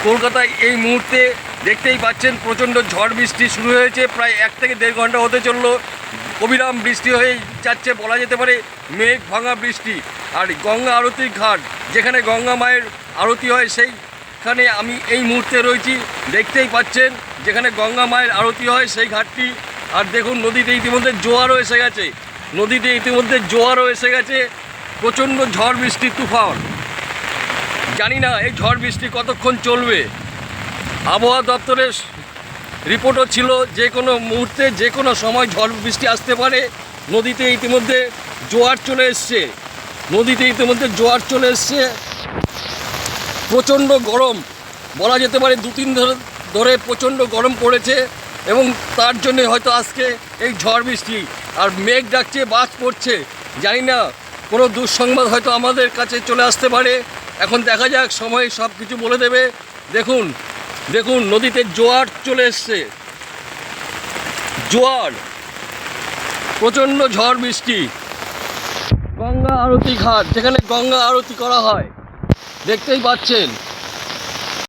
কলকাতায় এই মুহূর্তে দেখতেই পাচ্ছেন প্রচণ্ড ঝড় বৃষ্টি শুরু হয়েছে। প্রায় 1 থেকে 1.5 ঘন্টা হতে চললো। অবিরাম বৃষ্টি হয়ে যাচ্ছে, বলা যেতে পারে মেঘ ভাঙা বৃষ্টি। আর গঙ্গা আরতির ঘাট, যেখানে গঙ্গা মায়ের আরতি হয়, সেইখানে আমি এই মুহূর্তে রয়েছি। দেখতেই পাচ্ছেন যেখানে গঙ্গা মায়ের আরতি হয় সেই ঘাটটি। আর দেখুন নদীতে ইতিমধ্যে জোয়ারও এসে গেছে, প্রচণ্ড ঝড় বৃষ্টি, তুফান। জানি না এই ঝড় বৃষ্টি কতক্ষণ চলবে। আবহাওয়া দপ্তরের রিপোর্টও ছিল যে কোনো মুহূর্তে যে কোনো সময় ঝড় বৃষ্টি আসতে পারে। নদীতে ইতিমধ্যে জোয়ার চলে এসছে। প্রচণ্ড গরম, বলা যেতে পারে 2-3 দিন ধরে প্রচণ্ড গরম পড়েছে এবং তার জন্য হয়তো আজকে এই ঝড় বৃষ্টি। আর মেঘ ডাকছে, বাজ পড়ছে। জানি না কোনো দুঃসংবাদ হয়তো আমাদের কাছে চলে আসতে পারে। এখন দেখা যাক, সময় সব কিছু বলে দেবে। দেখুন নদীতে জোয়ার চলে এসছে, জোয়ার, প্রচণ্ড ঝড় বৃষ্টি। গঙ্গা আরতি ঘাট, যেখানে গঙ্গা আরতি করা হয়, দেখতেই পাচ্ছেন।